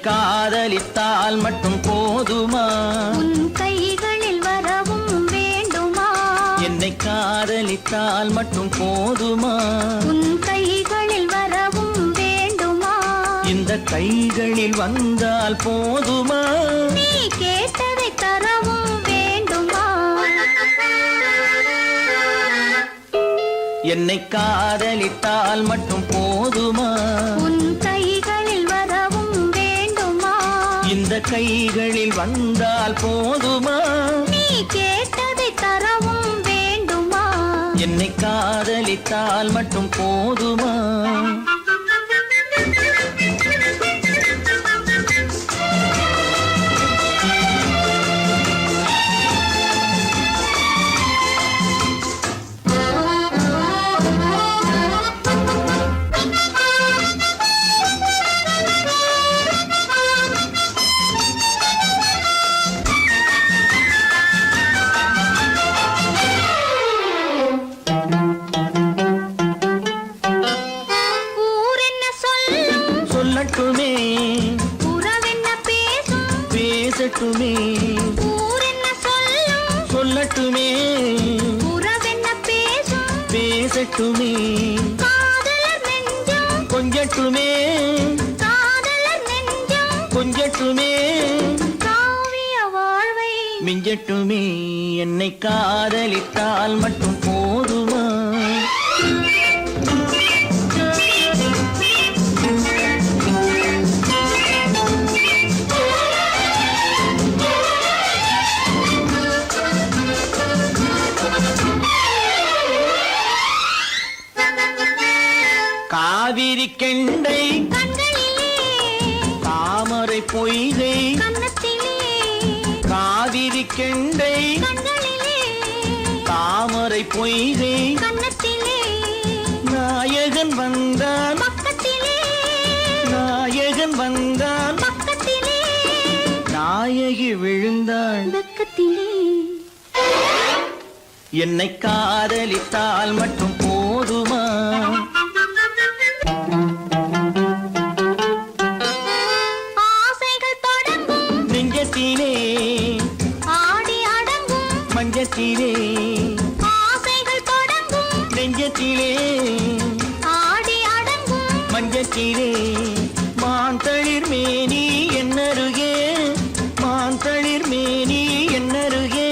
காதலித்தால் மட்டும் போதுமா? உன் கைகளில் வரவும் வேண்டுமா? என்னை காதலித்தால் மட்டும் போதுமா? உன் கைகளில் வரவும் வேண்டுமா? இந்த கைகளில் வந்தால் போதுமா? நீ கேட்டதை தரவும் வேண்டுமா? என்னை காதலித்தால் மட்டும் போதுமா? உன் கைகளில் வரவும் வேண்டுமா? இந்த கைகளில் வந்தால் போதுமா? நீ கேட்டதை தரவும் வேண்டுமா? என்னை காதலித்தால் மட்டும் போதுமா? சொல்லட்டுமே உறவென்ன பேசும் பேசட்டுமே, ஊரென்ன சொல்லும் சொல்லட்டுமே உறவென்ன பேசும் பேசட்டுமே, காதலர் நெஞ்சம் கொஞ்சட்டுமே காதலர் நெஞ்சம் கொஞ்சட்டுமே, காவிய வாழ்வை மிஞ்சட்டுமே. என்னை காதலித்தால் மட்டும் போதுமா? காவிரி கெண்டை கண்களிலே தாமரை பொய்கை கன்னத்திலே காவிரி கெண்டை கண்களிலே தாமரை பொய்கை கன்னத்திலே நாயகன் வந்தான் பக்கத்திலே நாயகன் வந்தான் பக்கத்திலே நாயகி விழுந்தாள் பக்கத்திலே. என்னை காதலித்தால் மட்டும் போதுமா? ஆசைகள் தொடங்கும் நெஞ்சத்திலே ஆடி அடங்கும் மஞ்சத்திலே ஆசைகள் தொடங்கும் நெஞ்சத்திலே ஆடி அடங்கும் மஞ்சத்திலே மாந்தளிர் மேனி என்னருகே மாந்தளிர் மேனி என்னருகே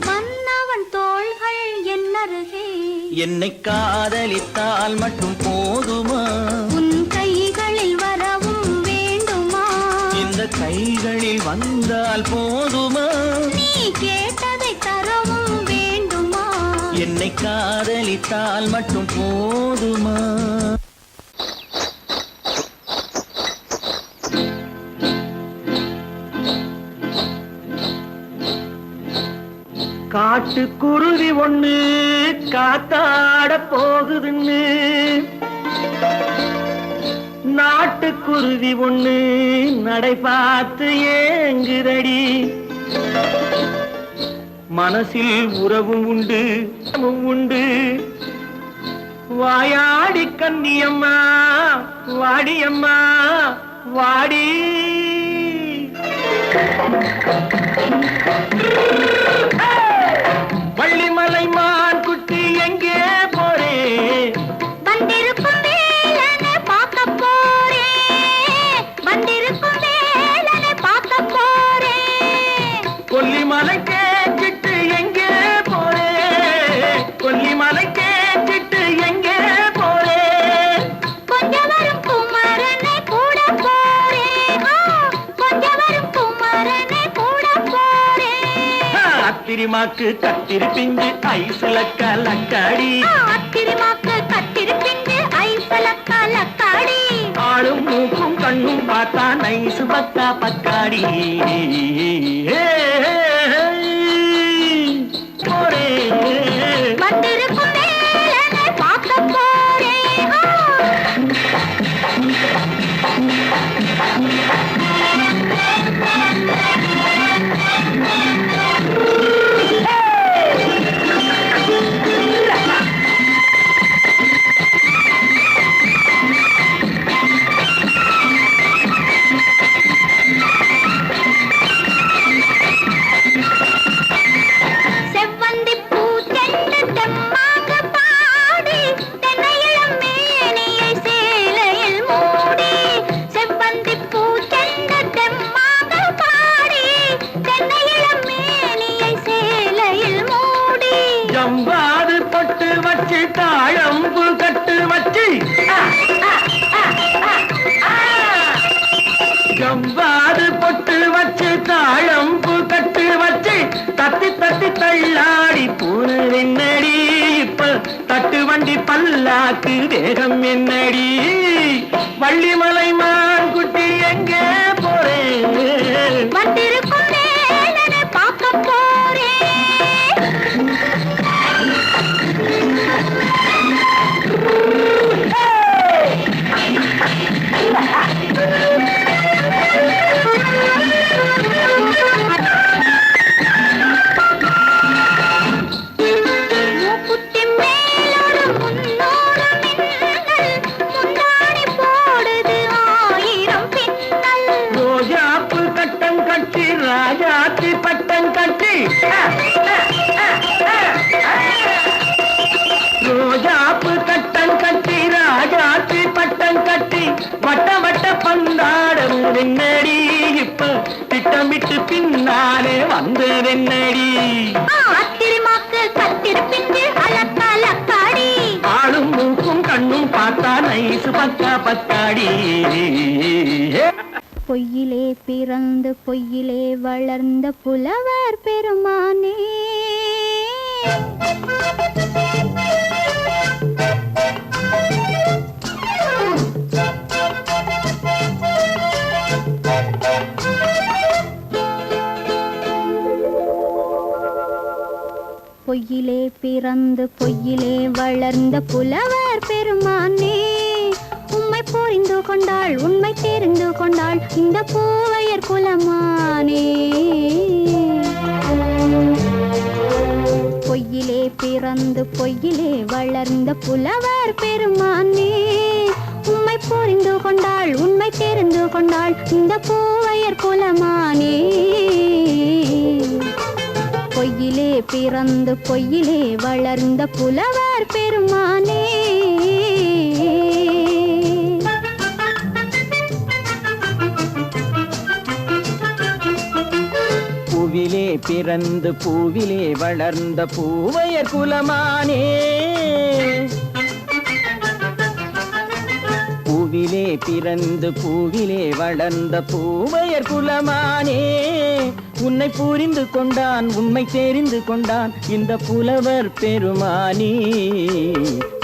மன்னவன் தோள்கள் என்னருகே. என்னை காதலித்தால் மட்டும் போதுமா? உன் கைகளில் வரவும் வேண்டுமா? இந்த கைகளில் வந்தால் போதுமா? நீ கேட்டதை தரவும் வேண்டுமா? என்னை காதலித்தால் மட்டும் போதுமா? காட்டுக்குருவி ஒண்ணு காத்தாட போகுதுன்னு நாட்டுக்குருவி ஒண்ணு நடை பார்த்து ஏங்குதடி. மனசில் உறவும் உண்டு உண்டு வாயாடி கன்னியம்மா வாடியம்மா வாடி. வள்ளிமலை மான் குட்டி எங்கே போறே? வந்திருக்கும் வேலனை பார்க்க போறேன். வந்திருக்கும் வேலனை பார்க்க போறேன். கொல்லிமலை கேச்சிட்டு எங்கே போறே? கொல்லிமலை கேச்சிட்டு எங்கே போறே? கொஞ்சம் வரும் குமரனை கூட போறேன். கொஞ்சம் வரும் குமரனை கூட போறேன். அத்திரிமாக்கு கத்திருப்பிஞ்சு ஐசுல கலக்காடி அத்திரிமாக்கு கத்திருப்பிஞ்சு ஐசுல கலக்காடி ஆளும் மூக்கும் கண்ணும் பார்த்தா நைசு பக்கா பக்காடி போரே வந்திருக்கும் வேலனை பார்க்க போறேன் ஜம்பாது பொட்டு வச்சு தாழம்பு கட்டு வச்சு ஜம்பாது பொட்டு வச்சு தாழம்பு கட்டு வச்சு தத்தி தத்தி தள்ளாடி பூனு என்னடி இப்ப தட்டு வண்டி பல்லாக்கு வேகம் என்னடி வள்ளிமலை மான் குட்டி எங்கே போறேன் வந்திருக்கும் வேலனை பார்க்க போறேன் ராஜாத்தி பட்டம் கட்டி ரோஜாப்பு கட்டம் கட்டி ராஜாத்தி பட்டம் கட்டி வட்ட வட்ட பந்தாடம் என்னடி இப்ப திட்டமிட்டு பின்னாலே வந்து என்னடி அத்திரிமாக்கு கத்திருப்பிஞ்சு அலக்காடி ஆளும் மூக்கும் கண்ணும் பார்த்தா நைசு பக்கா பக்காடி பொய்யிலே பிறந்து பொய்யிலே வளர்ந்த புலவர் பெருமானே பொய்யிலே பிறந்து பொய்யிலே வளர்ந்த புலவர் பெருமானே உம்மை புரிந்து கொண்டாள் உண்மை தெரிந்து கொண்டாள் இந்த பூவையர் குலமானே பொய்யிலே பிறந்து பொய்யிலே வளர்ந்த புலவர் பெருமானே உம்மை புரிந்து கொண்டாள் உண்மை தெரிந்து கொண்டாள் இந்த பூவையர் குலமானே பொய்யிலே பிறந்து பொய்யிலே வளர்ந்த புலவர் பெருமானே பூவிலே பிறந்து பூவிலே வளர்ந்த பூவையர் குலமானே பூவிலே பிறந்து பூவிலே வளர்ந்த பூவையர் குலமானே உன்னை புரிந்து கொண்டான் உண்மை தெரிந்து கொண்டான் இந்த புலவர் பெருமானே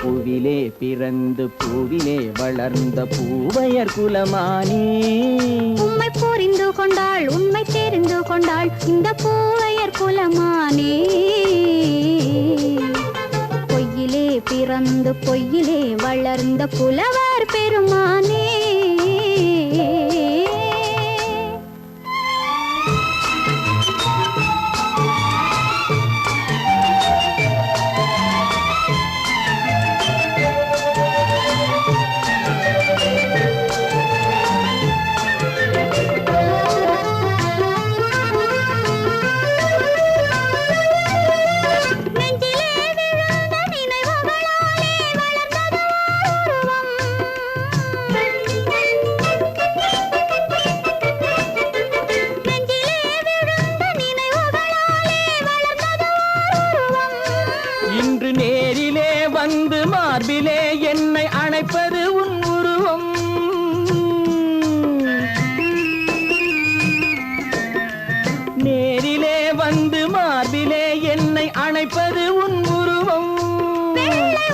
பூவிலே பிறந்து பூவிலே வளர்ந்த பூவையர் குலமானே உம்மை புரிந்து கொண்டாள் உண்மை தெரிந்து கொண்டாள் இந்த பூவையர் குலமானே பொய்யிலே பிறந்து பொய்யிலே வளர்ந்த புலவர் பெருமானே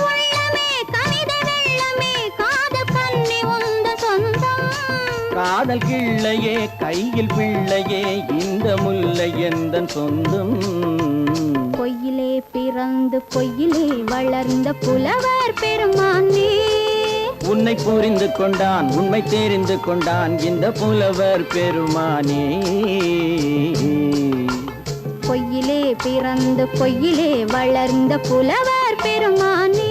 உள்ளமே கவிதை வெள்ளமே காதல் கண்ணி உந்த சொந்தம். காதல் கிள்ளையே கையில் பிள்ளையே இந்த முல்லை எந்தன் சொந்தம். பொய்யிலே பிறந்து பொய்யிலே வளர்ந்த புலவர் பெருமானே. உன்னை புரிந்து கொண்டான் உண்மை தெரிந்து கொண்டான் இந்த புலவர் பெருமானே. பொய்யிலே பிறந்து பொய்யிலே வளர்ந்த புலவர் பெருமானே.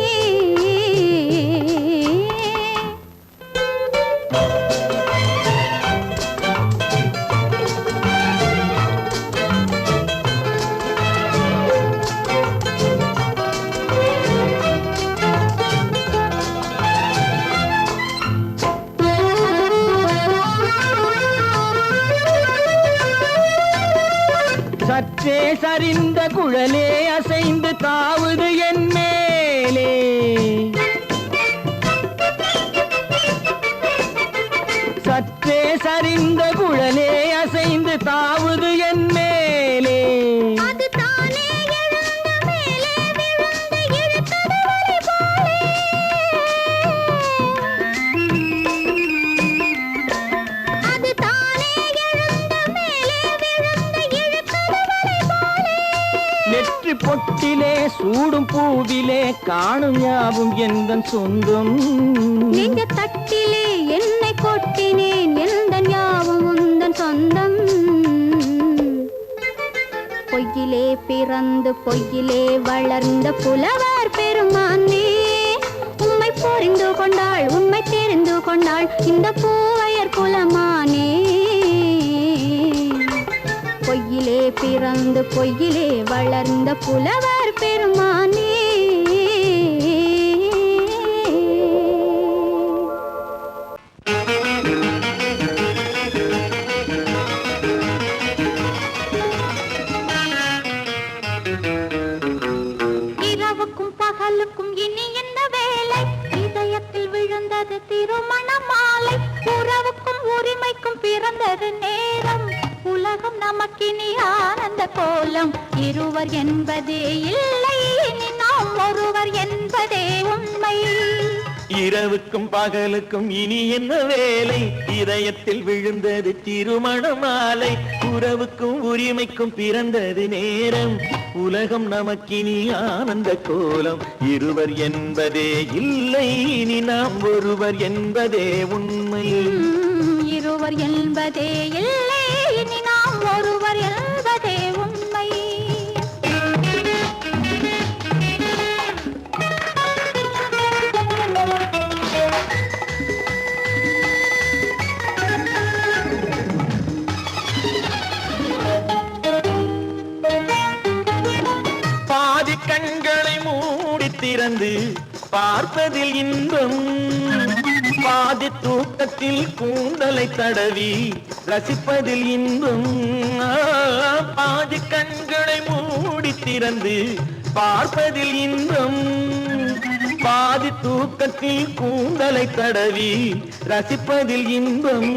சற்றே சரிந்த குழலே அசைந்து தாவுது என் மேலே. சற்றே சரிந்த குழலே அசைந்து தாவுது என் மேலே. அது தானே எழுந்த மேலே விழுந்து இழுத்தது வலை போலே. அது தானே எழுந்த மேலே விழுந்து இழுத்தது வலை போலே. நெற்றி பொட்டிலே சூடும் பூவிலே காணும் யாவும் எந்தன் சொந்தம். நெஞ்ச தட்டிலே என்னை கொட்டினேன் எந்தன் யாவும் உந்தன் சொந்தம். பொய்யிலே பிறந்து பொய்யிலே வளர்ந்த புலவர் பெருமானே. உம்மை புரிந்து கொண்டாள் உண்மை தெரிந்து கொண்டாள் இந்த பூவையர் குலமானே. பொய்யிலே பிறந்து பொய்யிலே வளர்ந்த புலவர் பெருமானே. இரவுக்கும் பகலுக்கும் இனி என்ன வேலை இதயத்தில் விழுந்தது திருமண மாலை. உறவுக்கும் உரிமைக்கும் பிறந்தது நேரம் உலகம் நமக்கினி ஆனந்த கோலம். இருவர் என்பதே இல்லை இனி நாம் ஒருவர் என்பதே உண்மை. இரவுக்கும் பகலுக்கும் இனி என்ன வேலை இதயத்தில் விழுந்தது திருமண மாலை. உறவுக்கும் உரிமைக்கும் பிறந்தது நேரம் உலகம் நமக்கினி ஆனந்த கோலம். இருவர் என்பதே இல்லை இனி நாம் ஒருவர் என்பதே உண்மை. இருவர் என்பதே இல்லை இனி நாம் ஒருவர் என்பதே உண்மை. பாதி கண்களை மூடி திறந்து பார்ப்பதில் இன்பம். பாதி தூக்கத்தில் கூந்தலை தடவி ரசிப்பதில் இன்பம். பாதி கண்களை மூடி திறந்து பார்ப்பதில் இன்பம். பாதி தூக்கத்தில் கூந்தலை தடவி ரசிப்பதில் இன்பம்.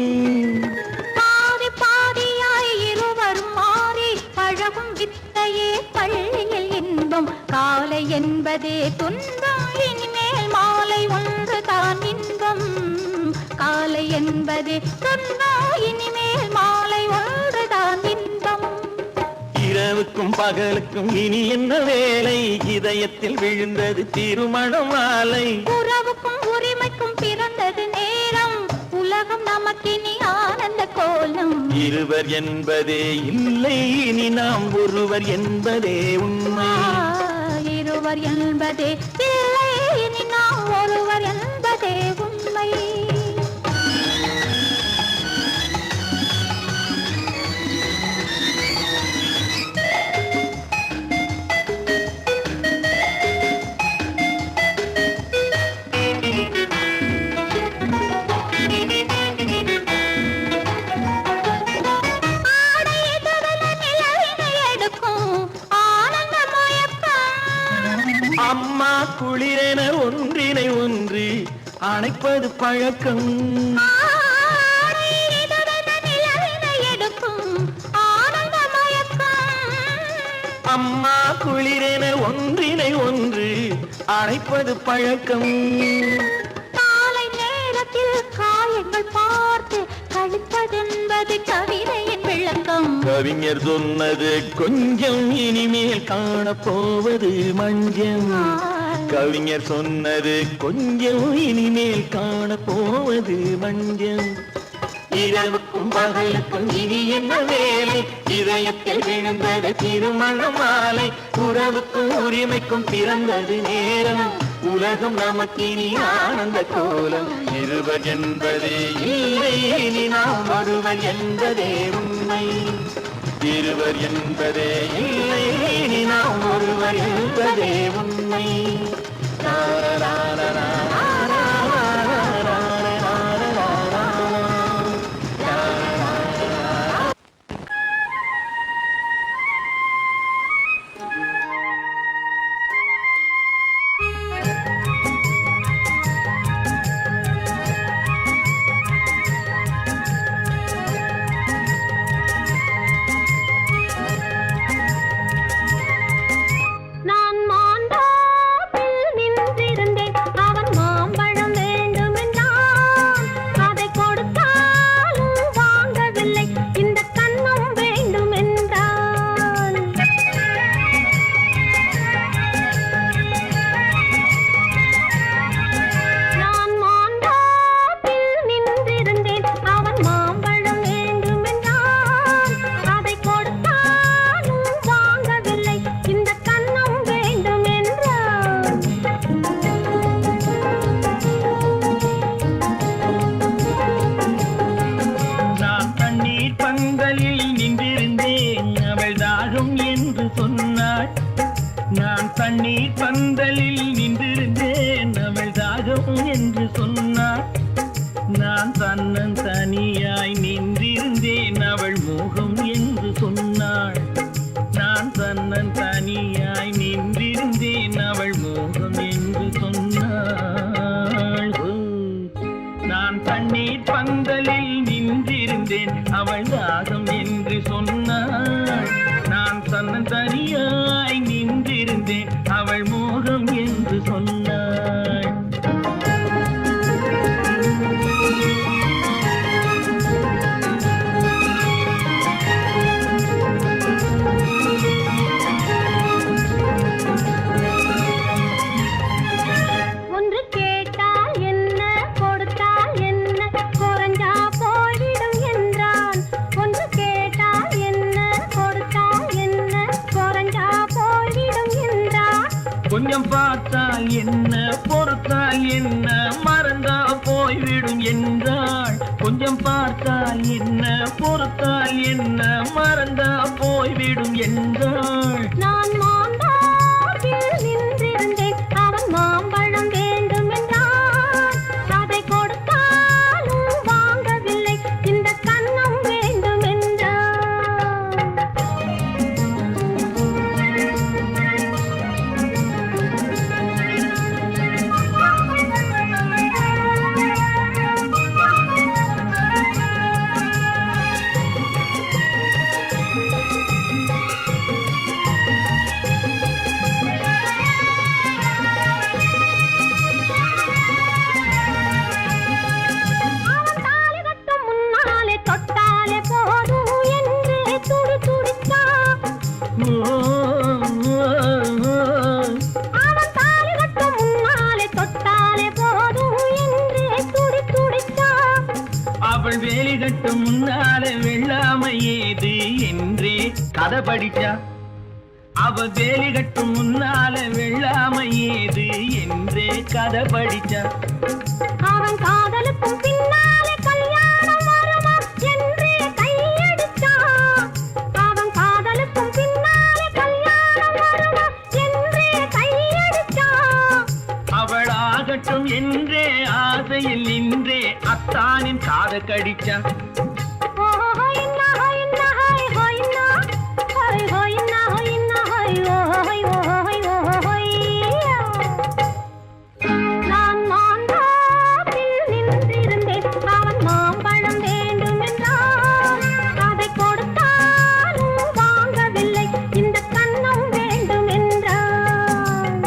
பாதி பாதியாய் இருவர் மாறி பழகும் வித்தையே பள்ளியில் இன்பம். காலை என்பதே துன்பம் இனிமேல் மாலை ஒன்று தான் இன்பம். காலை என்பதே துன்பம் இனிமேல் மாலை ஒன்று தான் இன்பம். இரவுக்கும் பகலுக்கும் இனி என்ன வேலை இதயத்தில் விழுந்தது திருமண மாலை. உறவுக்கும் உரிமைக்கும் பிறந்தது நேரம் உலகம் நமக்கினி ஆனந்த கோலம். இருவர் என்பதே இல்லை இனி நாம் ஒருவர் என்பதே உண்மை. இருவர் என்பதே இல்லை இனி நாம் ஒருவர் என்பதே உண்மை. அம்மா குளிரென ஒன்றினை ஒன்று அணைப்பது பழக்கம். அம்மா குளிரென ஒன்றினை ஒன்று அணைப்பது பழக்கம். காலை நேரத்தில் காயங்கள் பார்த்து கழிப்பதென்பது கவிதையின் விளக்கம். கவிஞர் சொன்னது கொஞ்சம், இனிமேல் காணப்போவது மஞ்சம். கவிஞர் சொன்னது கொஞ்சம், இனிமேல் காணப்போவது மஞ்சம். இரவுக்கும் பகலுக்கும் இனி என்ன வேலை, இதயத்தில் விழுந்தது திருமண மாலை. உறவுக்கும் உரிமைக்கும் பிறந்தது நேரம், உலகம் நமக்கினி ஆனந்த கோலம். இருவர் என்பதே இல்லை, இனி நாம் ஒருவர் என்பதே உண்மை. இருவர் என்பதே இல்லை, இனி நாம் ஒருவர் என்பதே உண்மை. தண்ணீர் பந்தலில் நின்றிருந்தேன், அவள் தாகம் என்று சொன்னாள். நான் தன்னன் தனியாய் நின்றிருந்தேன், அவள் மோகம் என்று சொன்னாள். நான் தன்னன் தனியாய் நின்றிருந்தேன், அவள் மோகம் என்று சொன்னாள். நான் தண்ணீர் பந்தலில் நின்றிருந்தேன், அவள் தாகம் என்று சொன்னாள். நான் தன்னன் தனியாய் நின்றிருந்தேன், அவள் மோகம் என்று சொன்னாள். ஒன்று கேட்டால் என்ன, கொடுத்தால் என்ன, குறைஞ்சா போய்விடும் என்றான். ஒன்று கேட்டால் என்ன, கொடுத்தால் என்ன, குறைஞ்சா போய்விடும் என்றான். கொஞ்சம் பார்த்தால் என்ன, பொறுத்தால் என்ன, மறந்தா போய்விடும் என்றாள். கொஞ்சம் பார்த்தால் என்ன, பொறுத்தால் என்ன, மறந்தா போய்விடும் என்றாள். நான் மாந்தாப்பில் நின்றிருந்தேன், அவன் மாம்பழம் வேண்டும் என்றான். அதை கொடுத்தாலும் வாங்கவில்லை, இந்த கன்னம் வேண்டும் என்றான். அவன் தாலி கட்டும் முன்னாலே தொட்டாலே போதும் என்று துடி துடித்தான். அவன் தாலி கட்டும் முன்னாலே தொட்டாலே போதும் என்று துடி துடித்தான். அவள் வேலி கட்டும் முன்னாலே வெள்ளாமை ஏது என்றே கதை படிச்சா. அவள் வேலி கட்டும் முன்னாலே வெள்ளாமை ஏது என்றே கதை படிச்சா. அவன் காதலுக்கும் பின்னாலே கல்யாணம் வருமா என்றே கையடித்தான். அவன் காதலுக்கும் பின்னாலே கல்யாணம் வருமா என்றே கையடித்தான். அவள் ஆகட்டும் என்றே ஆசையில் நின்றே அத்தானின் காத கடிச்சா. நான் மாந்தாப்பில் நின்றிருந்தேன், அவன் மாம்பழம் வேண்டும் என்றான். அதை கொடுத்தாலும் வாங்கவில்லை, இந்த கன்னம் வேண்டும் என்றான்.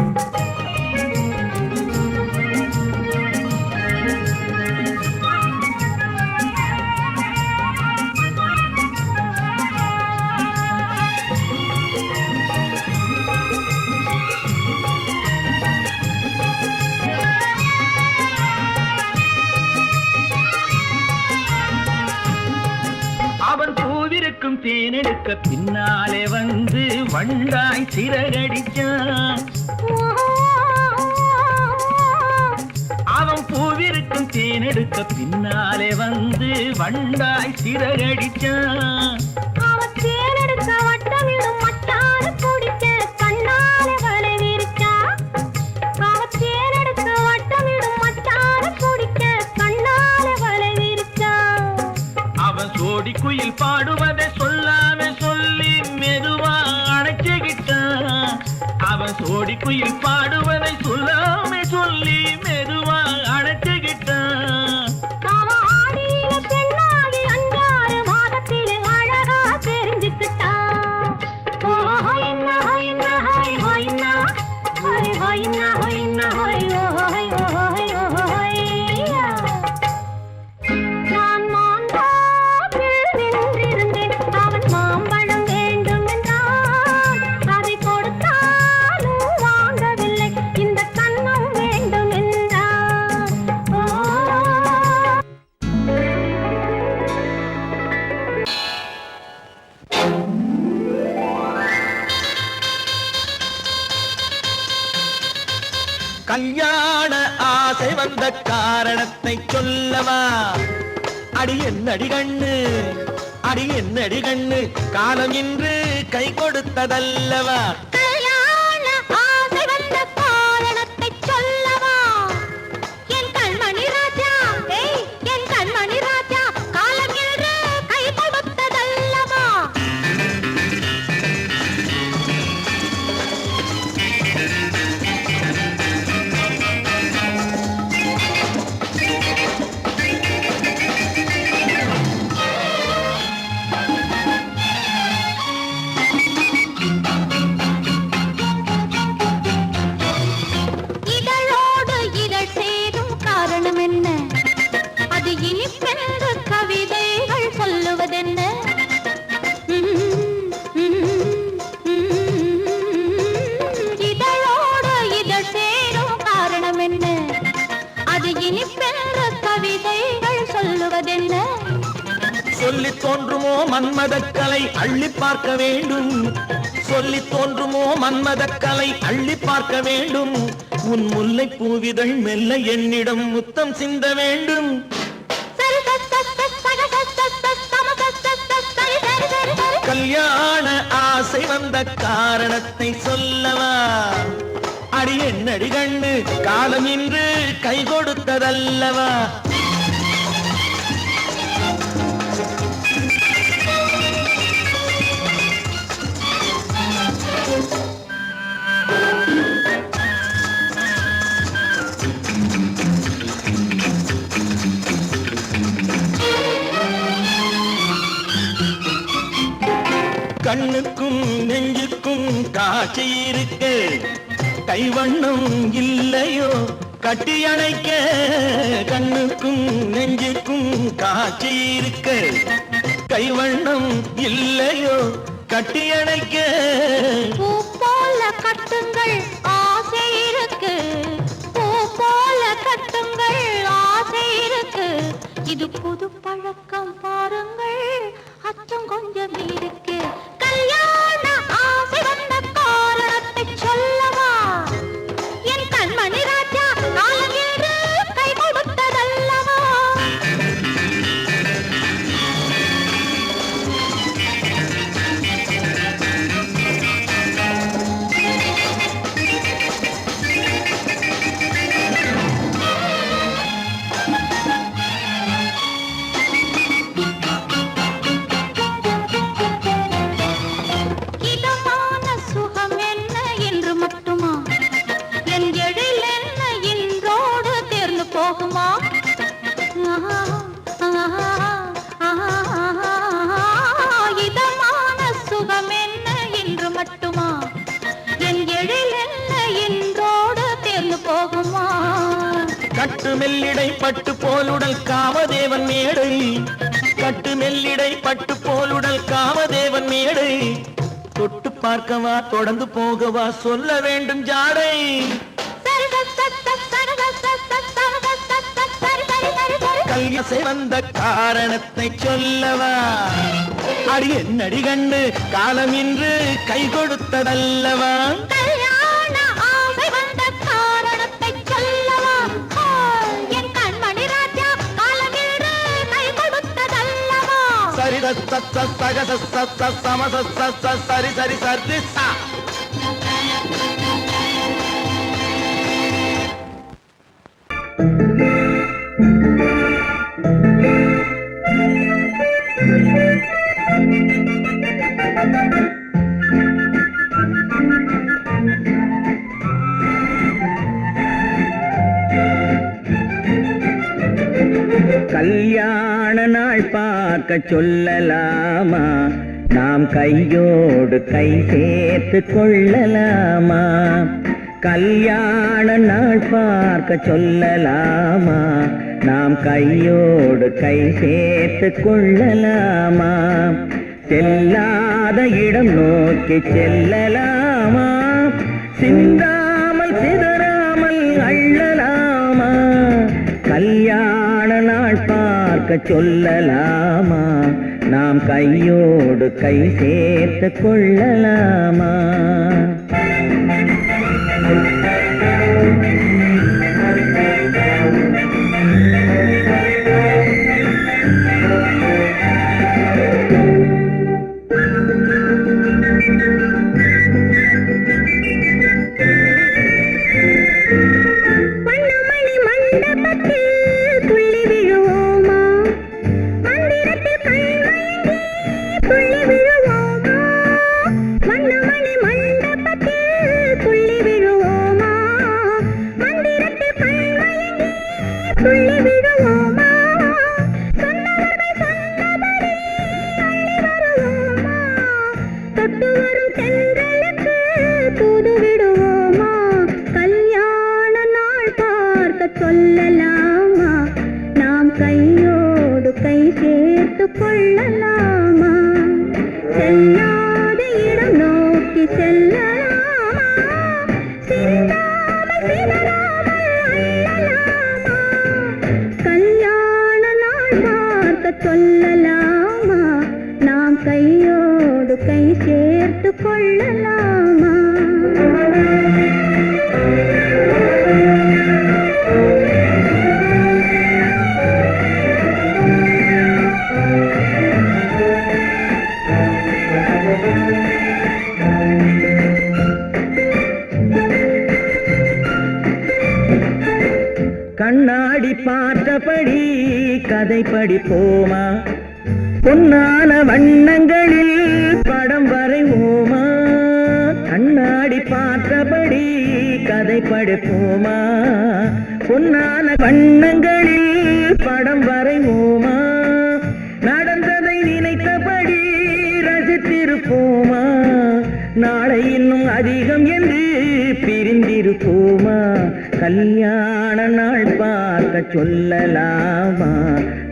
தேனெடுக்க பின்னாலே வந்து வண்டாய் சிறகடிச்சான். அவன் பூவிருக்கும் தேனெடுக்க பின்னாலே வந்து வண்டாய் சிறகடிச்சான். அவன் தேனெடுக்க வட்டமிடும் மட்டான குடிக்க கண்ணாலே வலை விரிச்சா. அவன் தேனெடுக்க வட்டமிடும் மட்டான குடிக்க கண்ணாலே வலை விரிச்சா. அவன் சோடி குயில் பாடுவதை சொல்லாம சொல்லி மெதுவா அணைச்சுக்கிட்டான். அவன் சோடி குயில் பாடுவதை சொல்லாம சொல்லி மெதுவா அணைச்சுக்கிட்டான். அவன் ஆடியில பெண்ணாகி 5-6 மாதத்திலே அழகா தெரிஞ்சுக்கிட்டான். ஹொய்னா ஹொய்னா ஹொய் ஹொய்னா ஹொய் ஹொய்னா ஹொய்னா ஹொய் ஹொய் ஹொய் ஹொய்யா. நான் மாந்தாப்பில் நின்றிருந்தேன். அவன் மாம்பழம் வேண்டும் என்றான். அதை கொடுத்தாலும் வாங்கவில்லை. இந்த கன்னம் வேண்டும் என்றான். கல்யாண ஆசை வந்த காரணத்தை சொல்லவா? அடி என்னடி கண்ணு, அடி என்னடி கண்ணு, காலம் இன்று கை கொடுத்ததல்லவா? கல்யாண ஆசை வந்த காரணத்தை சொல்லவா? என் கண்மணி ராஜா, என் கண்மணி ராஜா, காலம் என்று கை கொடுத்ததல்லவா? இதழோடு இதழ் சேரும் காரணம் என்ன? அது இனிப்பென்று கவிதைகள் சொல்லுவதென்ன? இதழோடு இதழ் சேரும் காரணம் என்ன? அது இனிப்பென்று கவிதைகள் சொல்லுவதென்ன? சொல்லி தோன்றுமோ மன்மதக்கலை அள்ளி பார்க்க வேண்டும். சொல்லி தோன்றுமோ மன்மதக்கலை அள்ளி பார்க்க வேண்டும். உன் முல்லை பூவிதழ் மெல்ல என்னிடம் முத்தம் சிந்த வேண்டும். கல்யாண ஆசை வந்த காரணத்தை சொல்லவா? அடி என்னடி கண்ணு, காலம் இன்று கை கொடுத்ததல்லவா? கண்ணுக்கும் நெஞ்சுக்கும் காட்சி இருக்க கைவண்ணம் இல்லையோ கட்டி அணைக்க? கண்ணுக்கும் நெஞ்சுக்கும் காட்சி இருக்க கைவண்ணம் இல்லையோ கட்டி அணைக்க? பூ போல கட்டுங்கள் ஆசை இருக்கு. பூ போல கட்டுங்கள் ஆசை இருக்கு. இது புது பழக்கம் பாருங்கள், அச்சம் கொஞ்சம் இருக்கு. கல்யாண ஆசை வந்த காரணத்தை சொல்லவா? என் கண்மணி ராஜா, காலம் என்று கை கொடுத்ததல்லவா? இதமான சுகம் என்ன என்று மட்டுமா? என் எழில் என்ன இன்றோடு தேர்ந்து போகுமா? இதமான சுகம் என்ன என்று மட்டுமா? என் எழில் என்ன இன்றோடு தேர்ந்து போகுமா? கட்டு மெல்லிடை பட்டு போலுடல் காமதேவன் மேடை. கட்டு மெல்லிடை பட்டு போலுடல் காமதேவன் மேடை. தொட்டு பார்க்கவா தொடர்ந்து போகவா சொல்ல வேண்டும் ஜாடை. கல்யாசை வந்த காரணத்தை சொல்லவா அடி என்னடி கண்டு காலம் இன்று கை கொடுத்ததல்லவா கல்யாண ஆசை வந்த காரணத்தை சொல்லவா என் கண்மணி ராஜா காலம் இன்று கை கொடுத்ததல்லவா சரி சக சம சரி சரி சரி சா கல்யாண நாள் பார்க்க சொல்லலாமா நாம் கையோடு கை சேர்த்து கொள்ளலாமா கல்யாண நாள் பார்க்க சொல்லலாமா நாம் கையோடு கை சேர்த்து கொள்ளலாமா செல்லாத இடம் நோக்கி செல்லலாமா சிந்தாமல் சிதறாமல் அள்ளலாமா கல்யாண நாள் பார்க்க சொல்லலாமா நாம் கையோடு கை சேர்த்து கொள்ளலாமா கண்ணாடி பார்த்தபடி கதை படிப்போமா பொன்னான வண்ணங்களில் படம் வரைவோமா கண்ணாடி பார்த்தபடி கதை படிப்போமா பொன்னான வண்ணங்களில் படம் வரைவோமா நடந்ததை நினைத்தபடி ரசித்திருப்போமா நாளை இன்னும் அதிகம் என்று பிரிந்திருப்போமா கல்யாண நாள் பார்க்க சொல்லலாமா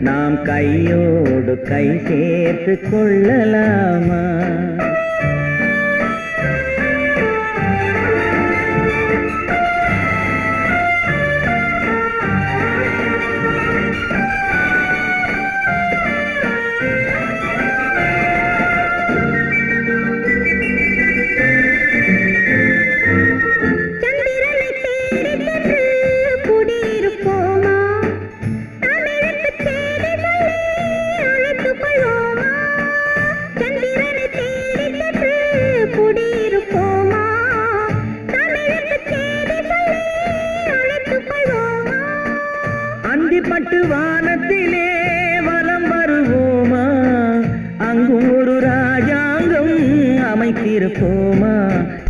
நாம் கையோடு கை சேர்த்து கொள்ளலாமா பட்டு வானத்திலே வலம் வருவோமா அங்கும் ஒரு ராஜாங்கம் அமைத்திருப்போமா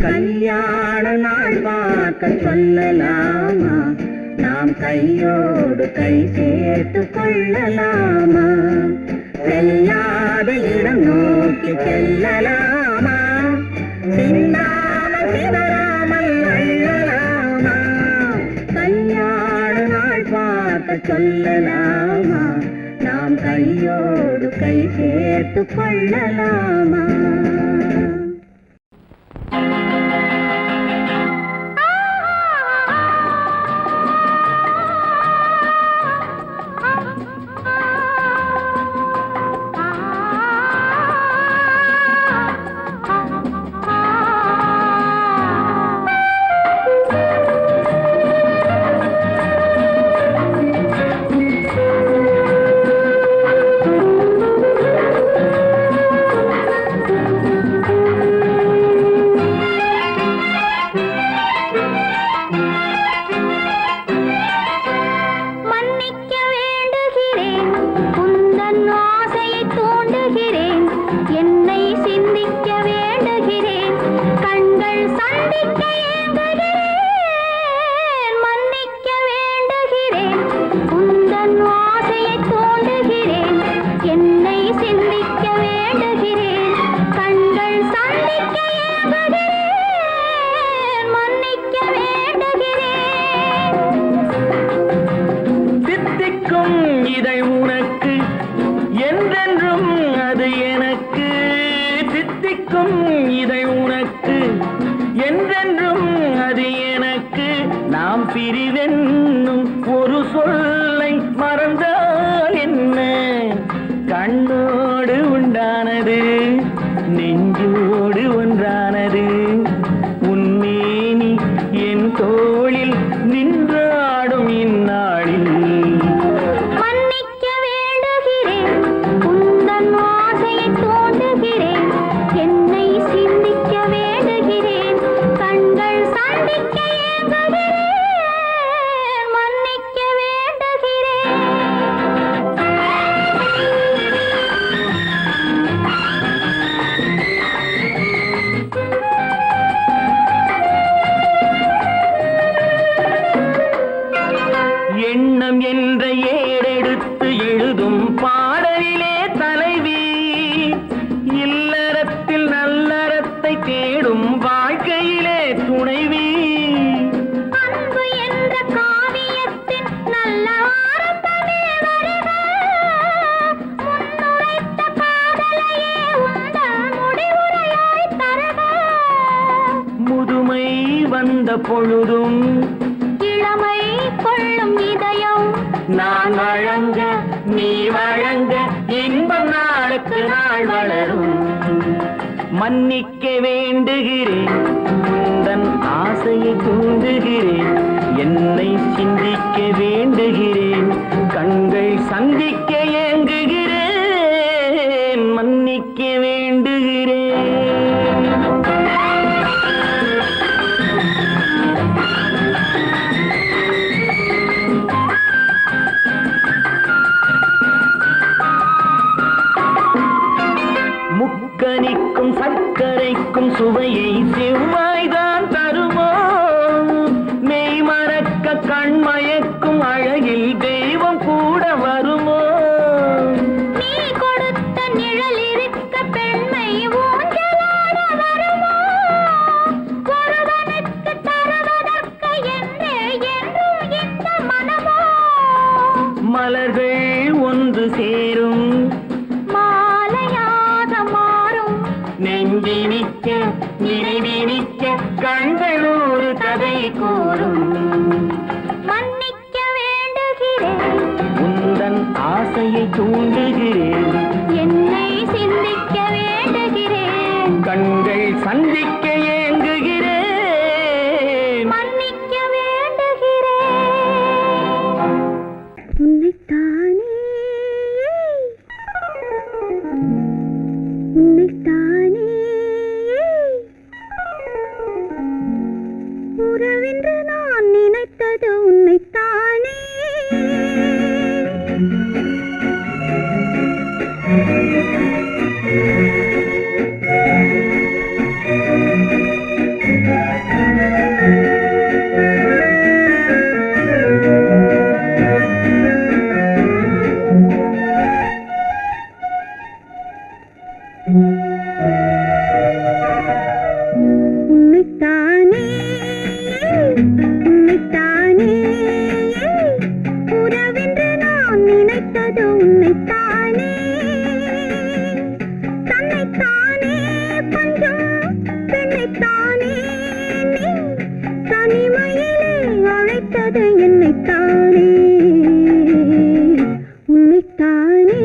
கல்யாண நாள் பார்க்க சொல்லலாமா நாம் கையோடு கை சேர்த்து கொள்ளலாமா செல்லாத இடம் நோக்கி செல்லலாமா சிந்தாமல் சிதறாமல் அள்ளலாமா கல்யாண நாள் பார்க்க சொல்லலாமா நாம் கையோடு கை சேர்த்து கொள்ளலாமா பிரிவென்னும் ஒரு சொல்லை மறந்தால் என்ன? கண்ணோடு உண்டானது நெஞ்சோடு ஒன்றானது. உன்மேனி என் தோளில் நின்றாடும் இந்நாளில் மன்னிக்க வேண்டுகிறேன், உந்தன் ஆசையை தோண்டுகிறேன், என்னை சிந்திக்க வேண்டுகிறேன், கண்கள் சந்திக்க ஏங்குகிறேன், மன்னிக்க வேண்டுகிறேன். எண்ணம் என்ற ஏடெடுத்து எழுதும் பாடலிலே தலைவி, இல்லறத்தில் நல்லறத்தை தேடும் வாழ்க்கையிலே துணைவி. அன்பு என்ற காவியத்தின் நல்ல ஆரம்பமே வருக, முன்னுரைத்த காதலையே உந்தன் முடிவுரையாய் தருக. முதுமை வந்த பொழுதும் இளமை கொள்ளும் இதயம் நான் வழங்க நீ வழங்க இன்பம் நாளுக்கு நாள் வளரும். மன்னிக்க வேண்டுகிறேன், உந்தன் ஆசையை தூண்டுகிறேன், என்னை சிந்திக்க வேண்டுகிறேன், கண்கள் சந்திக்க ஏங்குகிறேன், மன்னிக்க வேண்டுகிறேன். முக்கனிக்கும் சர்க்கரைக்கும் சுவையை செவ்வாய்தான் தருமோ? மெய் மறக்க கண்மயக்கும் அழகில் தெய்வம் கூட வருமோ? நீ கொடுத்த நிழல் இருக்க பெண்மை ஊஞ்சலாட வருமோ? ஒருவனுக்கு தருவதற்கு என்னே என்றும் இந்த மனமோ? மலர்கள் ஒன்று சேரும் மாலையாக மாறும் நெஞ்சினிக்க நினைவினிக்க கண்கள் ஒரு கதை கூறும். மன்னிக்க வேண்டுகிறேன், உந்தன் ஆசையை தூண்டுகிறேன், என்னை சிந்திக்க வேண்டுகிறேன், கண்கள் சந்திக்க ஏங்குகிறேன், மன்னிக்க வேண்டுகிறேன். உன்னைத்தானே உன்னைத்தானே உறவென்று நான் நினைத்தது உன்னைத்தானே. உன்னைத்தானே உன்னைத்தானே உறவென்று நான் நினைத்தது உன்னைத்தானே. தன்னைத்தானே கொஞ்சம் பெண்ணைத்தானே நீ தனிமையிலே அழைத்தது என்னைத்தானே. உன்னைத்தானே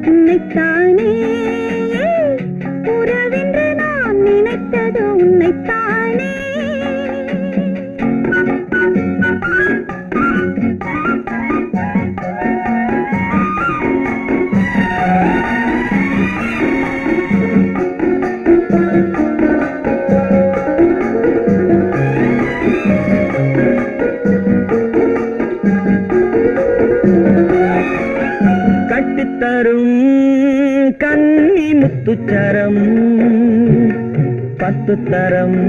உன்னைத்தானே உறவென்று நான் நினைத்தது உன்னைத்தானே. கட்டித்தரும் கன்னி முத்துச்சரம் 10 தரம்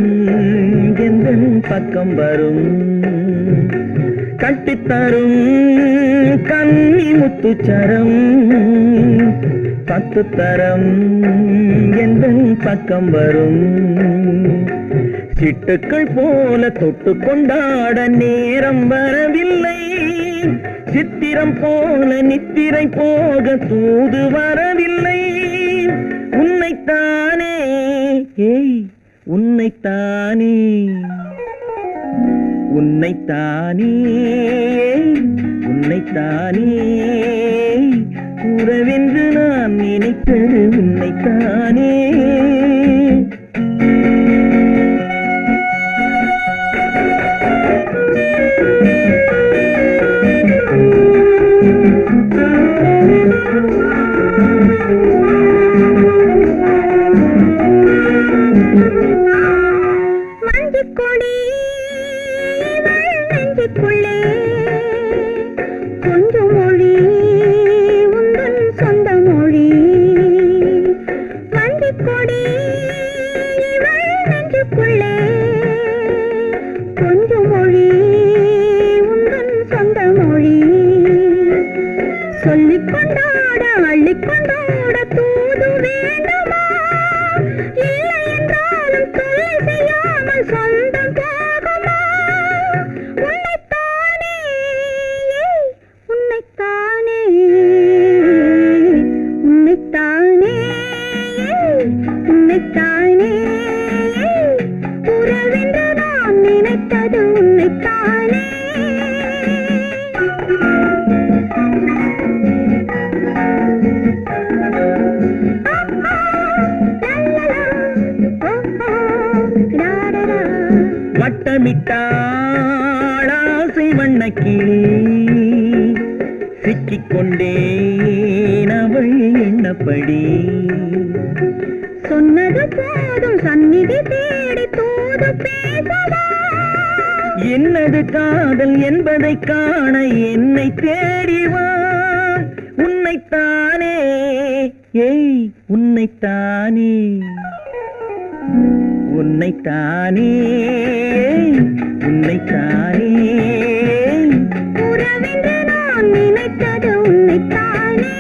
எந்தன் பக்கம் வரும். கட்டித்தரும் கன்னி முத்துச்சரம் 10 தரம் எந்தன் பக்கம் வரும். சிட்டுக்கள் போல தொட்டு கொண்டாட நேரம் வரவில்லை. சித்திரம் போல நித்திரை போக தூது வரவில்லை. உன்னைத்தானே ஏய் உன்னைத்தானே உன்னைத்தானே உன்னைத்தானே உறவென்று நான் நினைத்தது உன்னைத்தானே. மஞ்சக்கொடி நெஞ்சுக்குள்ளே கொஞ்சம் மொழி உந்தன் சொந்த மொழி. மஞ்சக்கொடி நெஞ்சுக்குள்ளே கொஞ்சம் மொழி உந்தன் சொந்த மொழி. சொல்லிக் கொண்டாட அள்ளிக் கொண்டாட தூது வேண்டுமா? இல்லை என்றாலும் தொல்லை செய்யாமல் சொந்தம் போகுமா? உன்னைத்தானே உன்னைத்தானே உன்னைத்தானே உன்னைத்தானே உறவென்று நான் நினைத்தது உன்னைத்தானே. வட்டமிட்டாளாசை வண்ணக்கிளி சிக்கிக்கொண்டேன் அவள் எண்ணப்படி. சொன்னது போதும் சந்நிதி தேடி தூது பேசவா? என்னது காதல் என்பதை காண என்னை தேடிவா. உன்னைத்தானே ஏய் உன்னைத்தானே உன்னைத்தானே உன்னைத்தானே உறவென்று நான் நினைத்தது உன்னைத்தானே.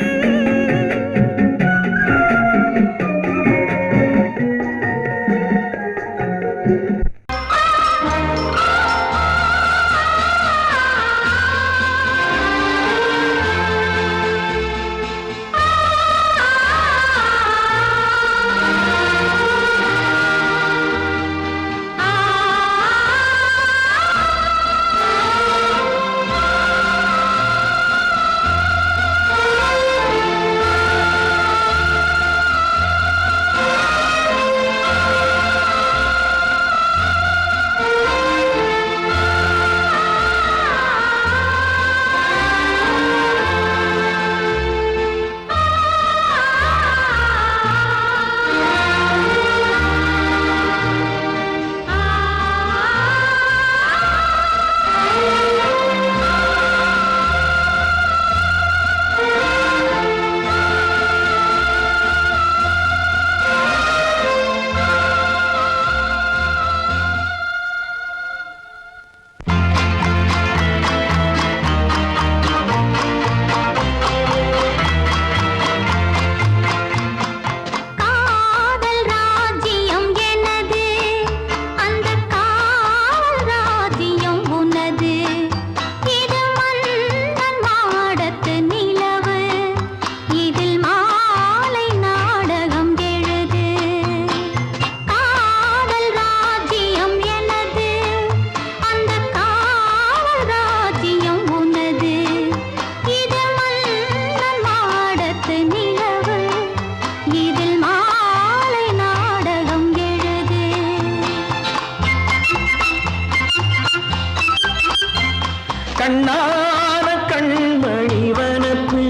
கண்ணான கண்மணி வனப்பு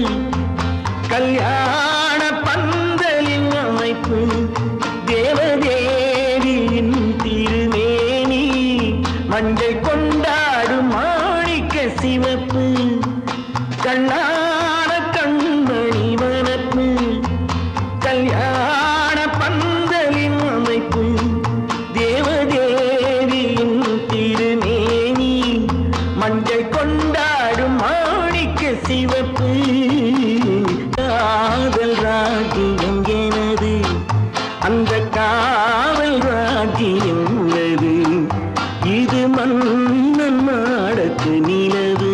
கல்யாண பந்தலின் அமைப்பு தேவதேவியின் திருமேனி மஞ்சள் கொண்டாடும் மாணிக்க சிவப்பு. கண்ணான கண்மணி வனப்பு கல்யாண பந்தலின் அமைப்பு தேவதேவியின் திருமேனி மஞ்சள் கொண்டாடும் மாணிக்க சிவப்பு. காதல் ராஜ்யம் எனது அந்த காவல் ராஜ்யம் உள்ளது. இது மன்னன் மாடத்து நிலவு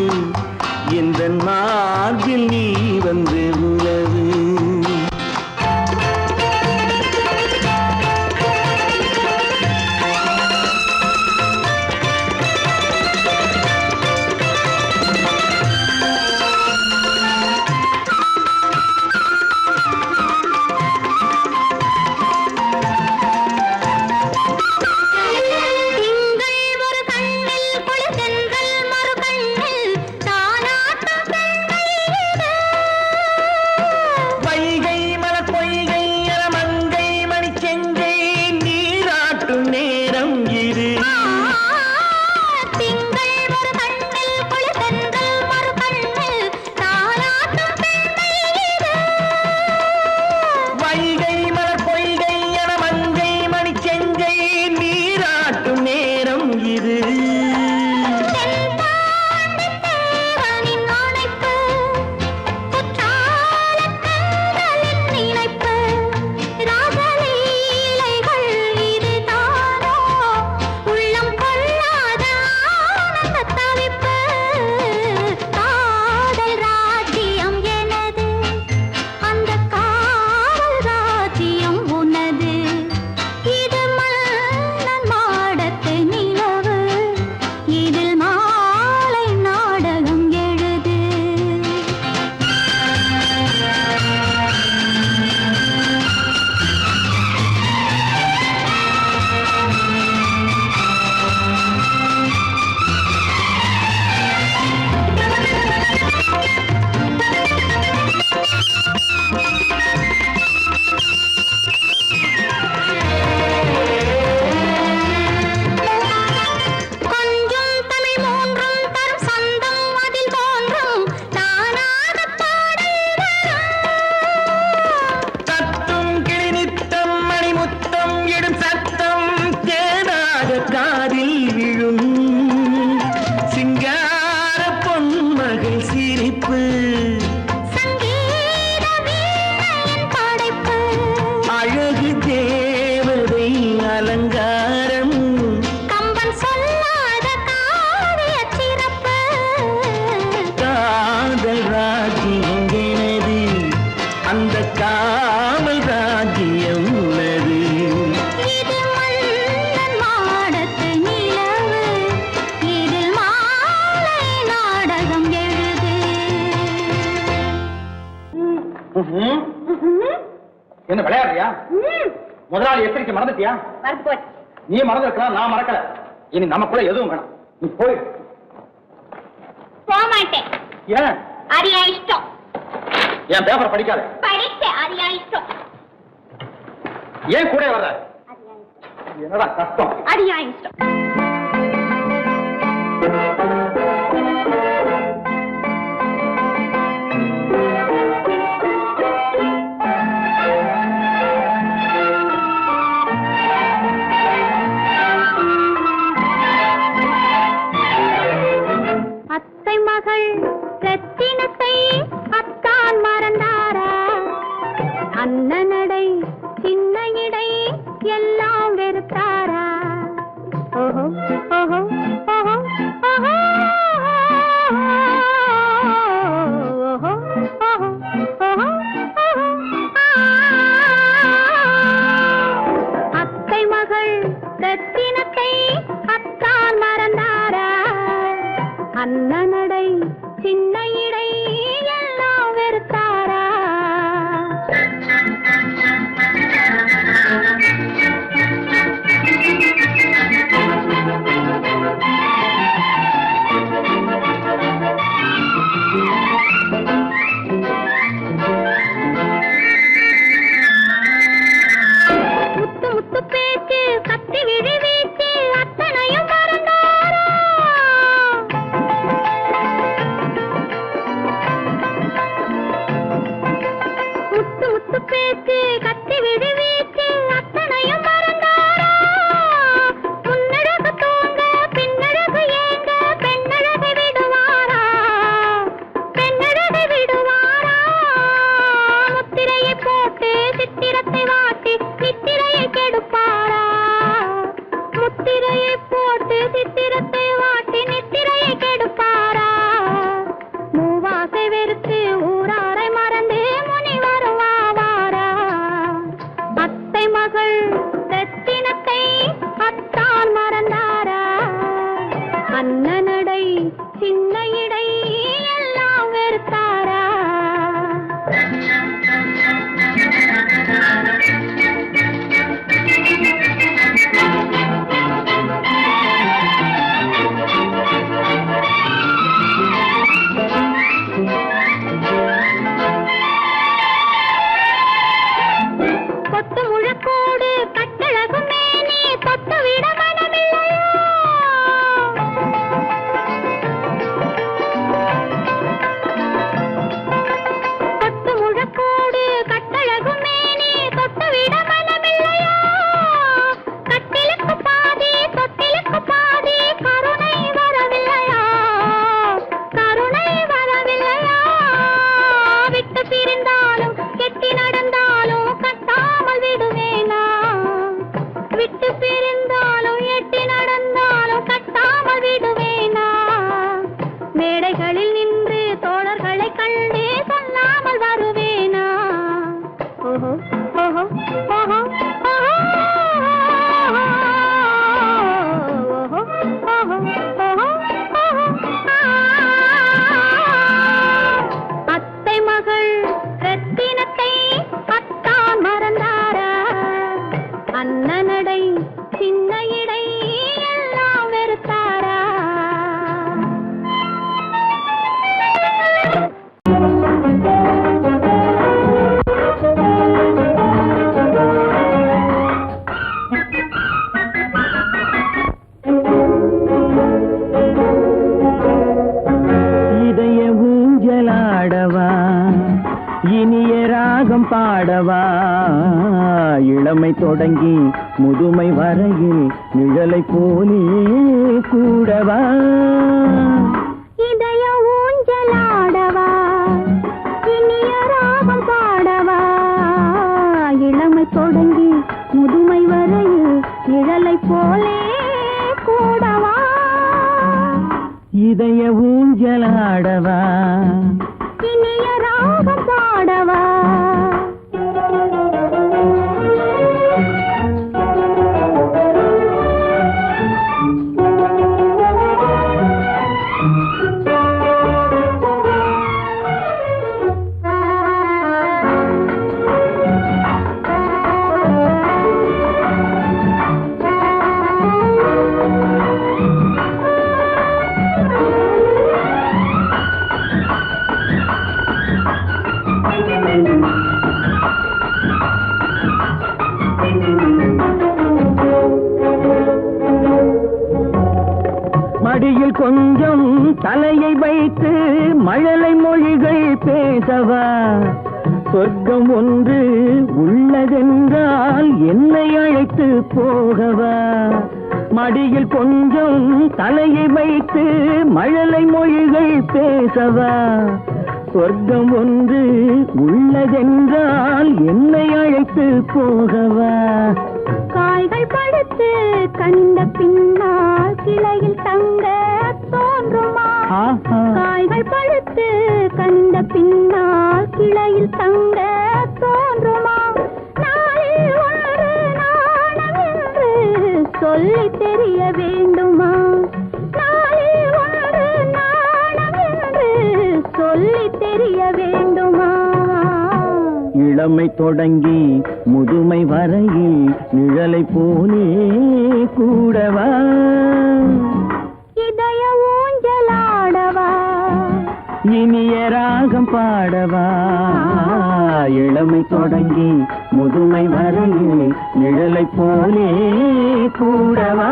எந்த மார்பில் நீ வந்து உலவு. என்ன விளையாடுறியா? முதலாளி எச்சரிக்கை மறந்துட்டியா? நீ மறந்துருக்கலாம், நான் மறக்கல. இனி நமக்குள்ள எதுவும் வேணாம், நீ போய். போக மாட்டேன். ஏன்? அரியா இஷ்டம். என் பேப்பர் படிக்காத. படிச்சேன், அரியா இஷ்டம். ஏன் கூட வர்ற? என்னடா கஷ்டம்? அரியா இஷ்டம். ரத்தினத்தை அத்தான் மறந்தாரா? அண்ணனடை சின்ன இடை எல்லாம் வெறுத்தாரா? ஓஹோ ஓஹோ ஓஹோ ஓஹோ ஓஹோ ஓஹோ அத்தை மகள் ரத்தினத்தை அத்தான் மறந்தாரா? அண்ணனடை சின்ன இடை எல்லாம் வெறுத்தாரா? முத்து முத்து பேச்சு கத்தி விழி வீச்சு அத்தனையும் மறந்தாரா? முத்து முத்து பேச்சு கத்தி விழி வீச்சு அத்தனையும் மறந்தாரா? முன்னழகு தூங்க பின்னழகு ஏங்க பெண்ணழகை விடுவாரா? பெண்ணழகை விடுவாரா? முத்திரையை போட்டு சித்திரத்தை வாட்டி நித்திரையை கெடுப்பாரா? முத்திரையை போட்டு சித்திரத்தை வாட்டி நித்திரையை கெடுப்பாரா? மூவாசை வெறுத்து ஊராரை மறந்து முனி வருவாரா? அத்தை மகள் ரத்தினத்தை அத்தான் மறந்தாரா? அண்ணனடை சின்ன இடை எல்லாம் வெறுத்தாரா? கொத்து முழக்கோடு கட்டழகு மேனி தொட்டு விட மனமில்லையோ? பாடவா இளமை தொடங்கி முதுமை வரையில் நிழலை போலே கூடவா இதய ஊஞ்சலாடவா இனிய ராகம் பாடவா இளமை தொடங்கி முதுமை வரையில் நிழலை போலே கூடவா இதய ஊஞ்சலாடவா இனிய ராகம் பாடவா மடியில் கொஞ்சம் தலையை வைத்து மழலை மொழிகள் பேசவா சொர்க்கம் ஒன்று உள்ளதென்றால் என்னை அழைத்து போகவா மடியில் கொஞ்சம் தலையை வைத்து மழலை மொழிகள் பேசவா சொர்க்கம் ஒன்று உள்ளதென்றால் என்னை அழைத்து போகவா காய்கள் படுத்து கண்ட பின்னால் கிளையில் தங்க தோன்றுமா காய்கள் படுத்து கண்ட பின்னால் கிளையில் தங்க தோன்றுமா நாளில் ஒன்று நாணம் என்று சொல்லி தெரிய வேண்டுமா நாளில் ஒன்று நாணம் என்று சொல்லி தெரிய வேண்டுமா இளமை தொடங்கி முதுமை வரையில் நிழலை போலே கூடவா இதய ஊஞ்சலாடவா இனிய ராகம் பாடவா இளமை தொடங்கி முதுமை வரையில் நிழலை போலே கூடவா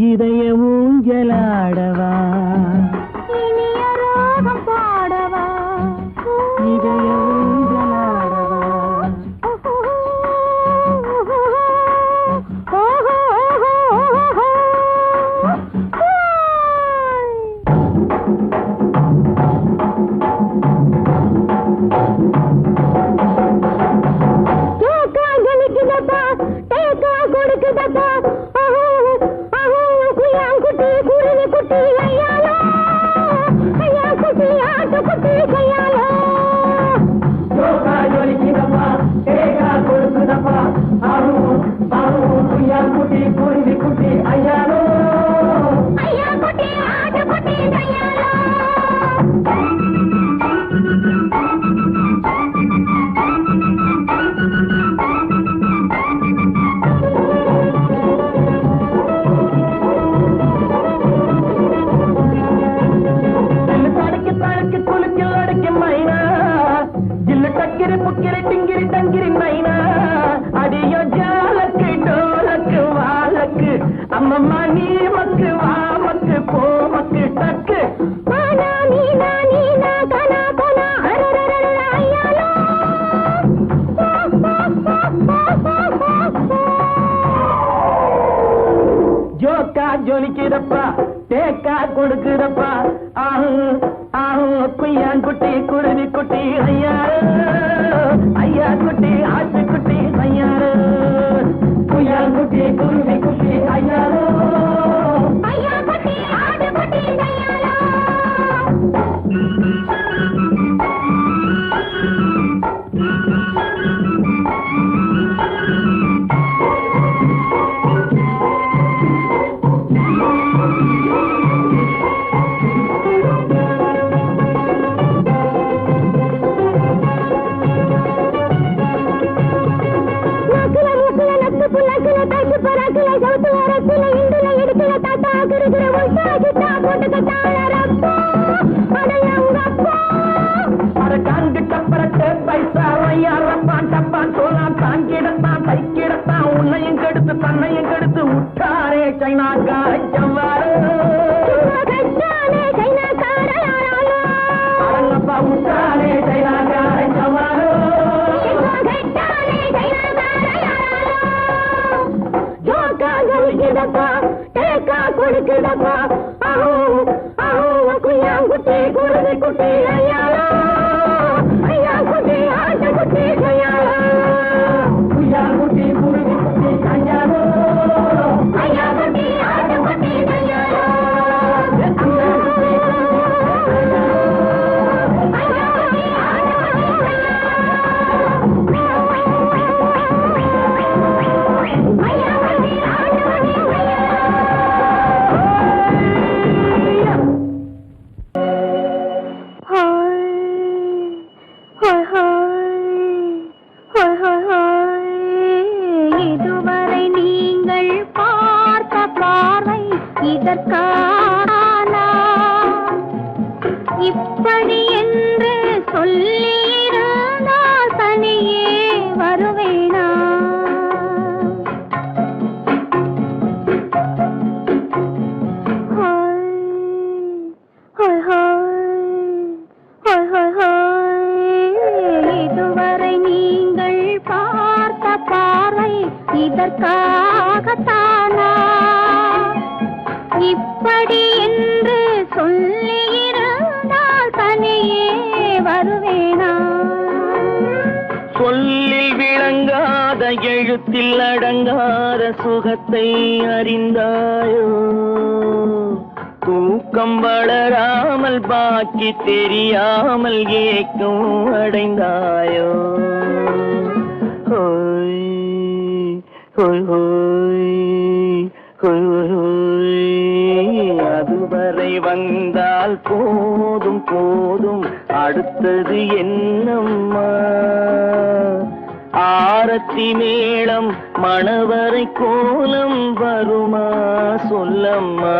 இதய ஊஞ்சலாடவா இனிய ராகம் பாடவா இதய ஊஞ்சலாடவா அம்மம்மா நீ மக்கு வா மக்கு போ மக்கு டக்கு மானா நீனா நீனா கனா கனா அரரரர ஐயாலோ ஜோக்கா ஜொலிக்குதப்பா தேக்கா கொடுக்குதப்பா ஆஹு ஆஹு குய்யான் குட்டி குருவி குட்டி ஐயா ஐயா குட்டி ஆட்டு குட்டி ஐயாரு குய்யான் குட்டி குருவி குட்டி ஐயாரு ஐயா குட்டி ஆடு குட்டி ஐயாலோ உன்னையும் கெடுத்து தன்னையும் கெடுத்து விட்டாரே சைனாக்கார ஜவ்வாறு விட்டாரே சைனாக்கார ஜவ்வாறு கிடப்பா குட்டி குருதி குட்டி ஐயாளா ஐயா குட்டி ஆட்ட குட்டி கையாளா குய்யா குட்டி குருதி குட்டி ஐயாளோ ஐயா குட்டி ஆட்ட குட்டி கையாளா இதுவரை நீங்கள் பார்த்த பார்வை இதற்கானா இப்படி என்று சொல்லியிருந்தால் தனியே வருவேனா இதுவரை நீங்கள் பார்த்த பார்வை இதற்காகத்தானா இப்படி என்று சொல்லியிருந்தால் தனியே வருவேனா சொல்லில் விளங்காத எழுத்தில் அடங்காத சுகத்தை அறிந்தாயோ தூக்கம் வளராமல் பாக்கி தெரியாமல் ஏக்கம் அடைந்தாயோ ஹோய் ஹோய் ஹோய் ஹோய் ஹோய் அதுவரை வந்தால் போதும் போதும் அடுத்தது என்னம்மா ஆரத்தி மேளம் மணவரை கோலம் வருமா சொல்லம்மா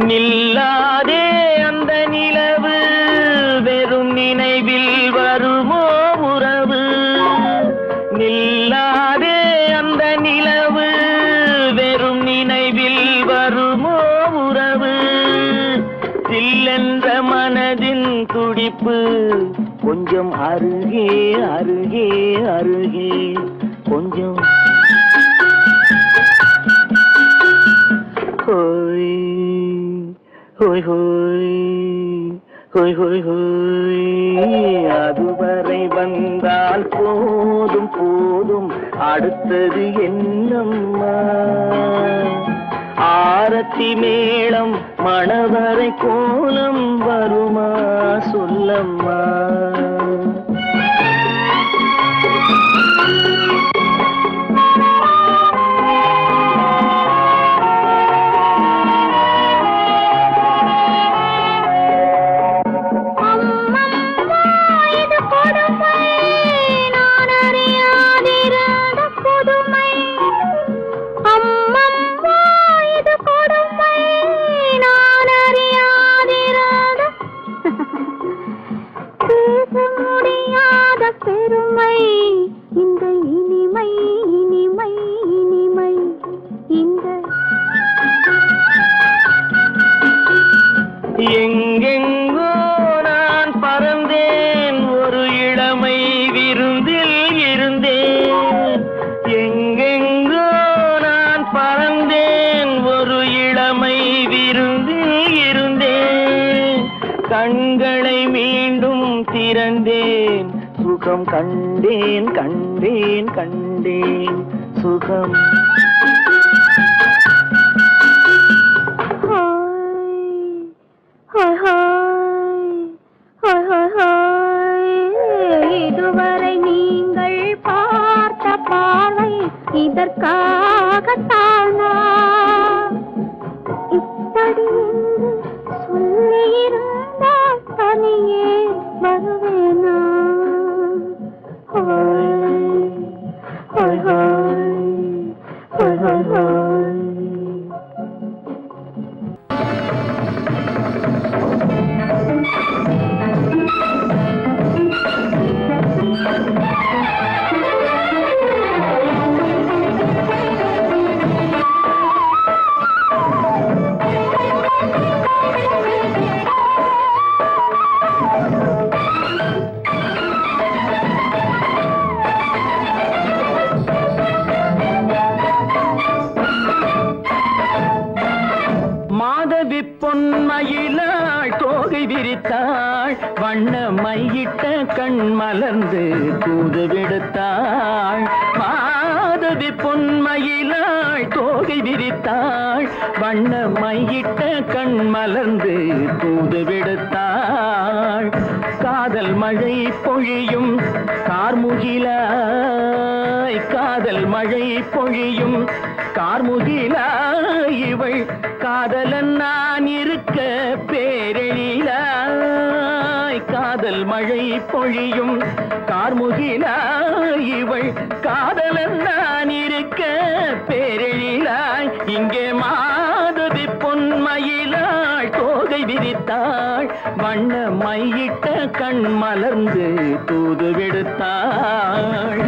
நில்லாதே அந்த நிலவு வெறும் நினைவில் வருமோ உறவு நில்லாதே அந்த நிலவு வெறும் நினைவில் வருமோ உறவு சில்லென்ற மனதின் துடிப்பு கொஞ்சம் அருகே அருகே அருகே கொஞ்சம் ஹோய் ஹோய் ஹோய் ஹோய் ஹோய் ஹோய் அதுவரை வந்தால் போதும் போதும் அடுத்தது என்னம்மா ஆரத்தி மேளம் மணவரை கோலம் வருமா சொல்லம்மா பெருமை இந்த இனிமை இனிமை இனிமை இந்த எங்கெங்கோ நான் பறந்தேன் ஒரு இளமை விருந்தில் இருந்தேன் எங்கெங்கோ நான் பறந்தேன் ஒரு இளமை விருந்தில் இருந்தேன் கண்களை மீண்டும் திறந்தேன் சுகம் கண்டேன் கண்டேன் கண்டேன் சுகம் இதுவரை நீங்கள் பார்த்த பார்வை இதற்காகத்தானா இப்படி என்று சொல்லியிருந்தால் தனியே வருவேனா? ஹோய் ஹோய் ஹோய் ஹோய் ஹோய். மாதவி பொன்மயிலாள் தோகை விரித்தாள், வண்ண மையிட்ட கண் மலர்ந்து தூது விடுத்தாள். மாதவி பொன்மயிலாள் தோகை விரித்தாள், வண்ண மையிட்ட கண் மலர்ந்து தூது விடுத்தாள். காதல் மழை பொழியும் கார்முகிலாய், காதல் மழை பொழியும் கார்முகிலாய், இவள் காதலன் நான் இருக்க பேரெழிலாய். காதல் மழை பொழியும் கார்முகிலாய், இவள் காதலன் நான் இருக்க பேரெழிலாய். இங்கே மாதவி பொன்மயிலாள் தோகை விரித்தாள், வண்ண மையிட்ட கண் மலர்ந்து தூது விடுத்தாள்.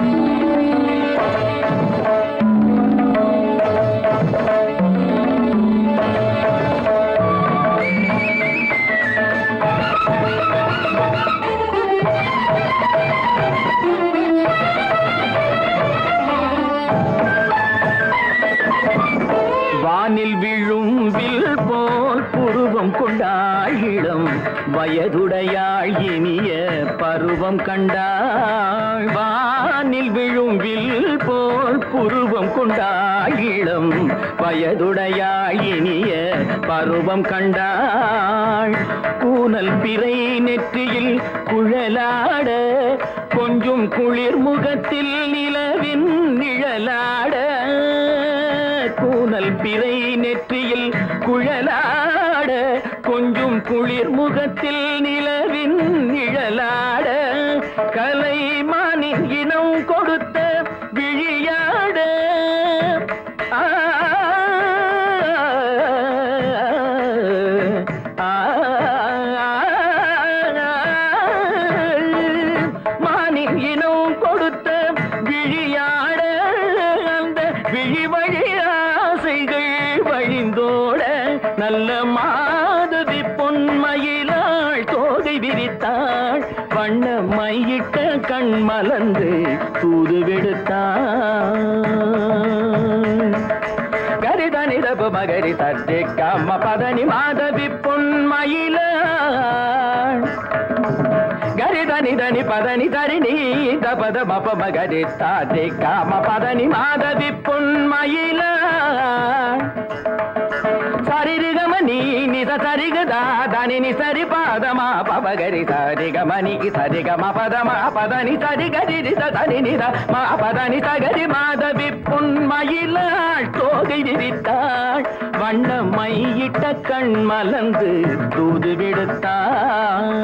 வானில் விழும் வில் போல் புருவம் கொண்டாள், இளம் வயதுடையாள் இனிய பருவம் கண்டாள். வானில் விழும் வில் போல் புருவம் கொண்டாள், இளம் வயதுடையாள் இனிய பருவம் கண்டாள். கூனல் பிறை நெற்றியில் குழலாட, கொஞ்சம் குளிர் முகத்தில் நிலவின் நிழலாட. கூனல் பிறை நெற்றியில் குழலாட, கொஞ்சம் குளிர் முகத்தில் நிலவின் நிழலாட. கலைமானின் இனம் கொடுத்த விழியாட, மானின் இனம் கொடுத்த விழியாட. அந்த விழி வழி ஆசைகள் வழிந்தோட, நல்ல மாதவி பொன்மயிலாள் தோகை விரித்தாள், வண்ண மையிட்ட கண் மலர்ந்து தூது விடுத்தாள். கரிதனிதபு மகரி தட்டை கம்ம பதனி மாதவி பொன்மயிலாள். கரிதனி தனி பதனி தரிணி தபத மப மகரி தாட்டை காம பதனி மாதவி பொன்மயிலாள். சரிகமணி நித சரிகதா தனி சரி பாதமா பபகரி சரிகமணி சரிகம பதமா பதனி சரிகரி தனி நித மா பதனி சகரி மாதவி பொன்மயிலாள் தோகை விரித்தாள், வண்ண மையிட்ட கண் மலர்ந்து தூது விடுத்தாள்.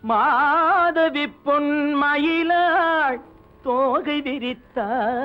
மாதவி பொன்மயிலாள் தோகை விரித்தாள்,